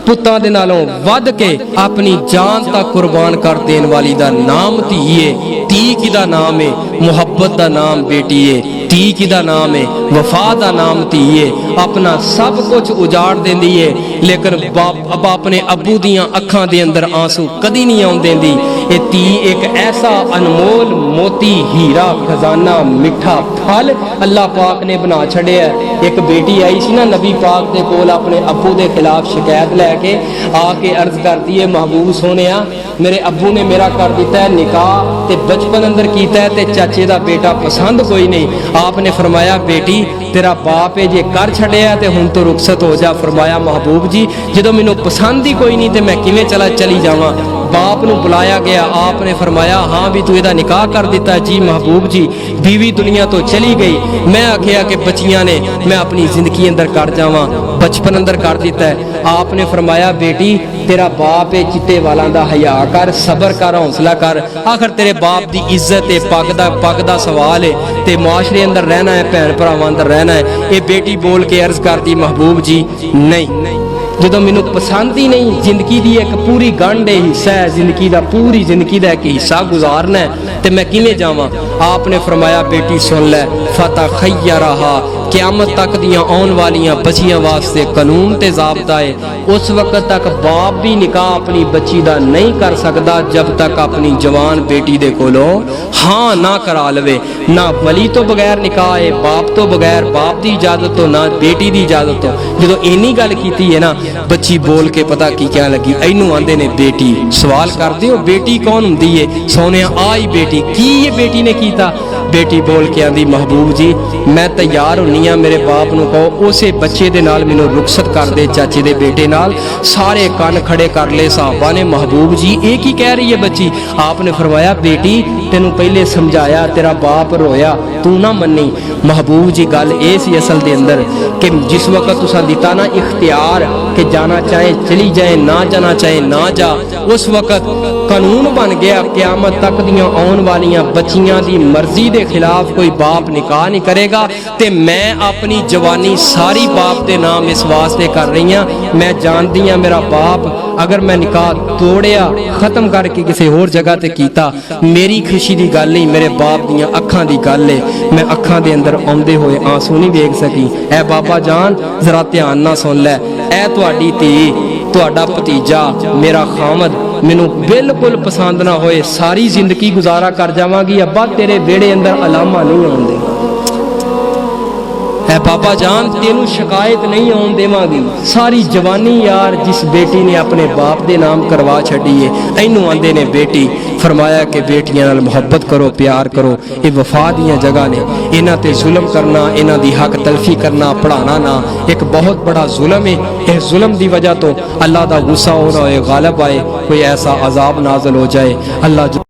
पुत्तां दे नालों वध के अपनी जान तक कुर्बान कर देन वाली दा नाम धी है। धी किदा नाम है? मुहब्बत दा नाम बेटी है। धी किदा नाम है? वफा दा नाम धी है। अपना सब कुछ उजाड़ देंदी है, लेकिन बाप अपने अब्बू दियां अखां दे अंदर आंसू कदी नहीं आउण देंदी। ये धी एक ऐसा अनमोल मोती, हीरा, खजाना, मिठा फल अल्लाह पाक ने बना छड़िया। एक बेटी आई सी ना नबी पाक दे कोल अपने अब्बू दे खिलाफ शिकायत लैके आके अर्ज करती है, महबूब सोनिया मेरे अब्बू ने मेरा कर दिता है निकाह ते बचपन अंदर कीता है ते चाचे दा बेटा पसंद कोई नहीं। आपने फरमाया बेटी तेरा बाप है जे कर छड़िया ते हुण तो रुखसत हो जा। फरमाया महबूब जी जदों मैनूं पसंद ही कोई नहीं ते मैं किवें चली जावां। बाप नूं बुलाया गया, आपने फरमाया हाँ भी तू इहदा निकाह कर दिता है? जी महबूब जी बीवी दुनिया तो चली गई, मैं आखिया कि बच्चियां ने मैं अपनी जिंदगी अंदर कर जावां, बचपन अंदर कर दिता है। आपने फरमाया बेटी तेरा बाप है चिट्टे वालां दा हया कर, सबर कर, हौसला कर, आखिर तेरे बाप दी इज्जत है, पग दा सवाल है ते मुआशरे अंदर रहना है, भैन भरावां अंदर रहना है। ये बेटी बोल के अर्ज करती महबूब जी नहीं, जो मैनू पसंद ही नहीं, जिंदगी की एक पूरी गंढ हिस्सा है, जिंदगी का पूरी जिंदगी का एक हिस्सा गुजारना है तो मैं किवें जावां। आपने फरमाया बेटी सुन लै, फतह खैयरहा क़यामत तक दियां आउण वालियां बच्चियां वास्ते कानून ते ज़ाब्ता है। उस वक्त तक बाप भी निकाह अपनी बच्ची का नहीं कर सकता जब तक अपनी जवान बेटी दे कोलों हाँ ना करा लवे। ना वली तो बगैर निकाह है, बाप तो बगैर, बाप की इजाजत तो ना बेटी की इजाजत तो। जो इन्नी गल की है ना बच्ची बोल के पता की क्या लगी, इनू आंदे ने बेटी। सवाल करते हो बेटी कौन हुंदी है? सोने आई बेटी की ये बेटी ने कीता? बेटी बोल के आंदी महबूब जी मैं तैयार होनी हाँ, मेरे बाप नूं कहो उसे बच्चे दे नाल मैनूं रुखसत कर दे, चाचे दे बेटे नाल। सारे कान खड़े कर ले साहबा ने, महबूब जी ये की कह रही है बच्ची? आपने फरमाया बेटी तेनू पहले समझाया, तेरा बाप रोया, तू ना मन्नी। महबूब जी गल ये सी असल दे अंदर कि जिस वक्त तुसा दिता ना इख्तियार कि जाना चाहे चली जाए, ना जाना चाहे ना जा, उस वक्त कानून बन गया क़यामत तक दियां आउण वालियां बच्चियां दी मर्जी दे खिलाफ कोई बाप निकाह नहीं करेगा। ते मैं अपनी जवानी सारी बाप दे नाम इस वास्ते कर रही हाँ, मैं जानती हाँ मेरा बाप अगर मैं निकाह तोड़िया खत्म करके किसी होर जगह ते कीता मेरी खुशी की गल नहीं, मेरे बाप दियां अखां दी गल है। मैं अखां दे अंदर आउंदे होए आंसू नहीं वेख सकी। ऐ बाबा जान जरा ध्यान ना सुन लै, ऐ तुहाडी धी तुहाडा भतीजा मेरा खामद मैनू बिल्कुल पसंद ना होए, सारी जिंदगी गुजारा कर जावांगी, अब्बा तेरे वेड़े अंदर अलामा नहीं आउण देगा। है बाबा जान तेनू शिकायत नहीं आउण देवांगी। सारी जवानी यार जिस बेटी ने अपने बाप दे नाम करवा छड़ी है, इनू आंदे ने बेटी। फरमाया कि बेटियां नाल मुहब्बत करो, प्यार करो, ये वफा दियां जगह ने। इन्हां ते जुल्म करना, इन्हां दी हक तलफी करना, पढ़ाना ना एक बहुत बड़ा जुल्म है। इस जुल्म की वजह तो अल्लाह का गुस्सा हो रहा है, गालिब आए, कोई ऐसा अजाब नाज़िल हो जाए। अल्लाह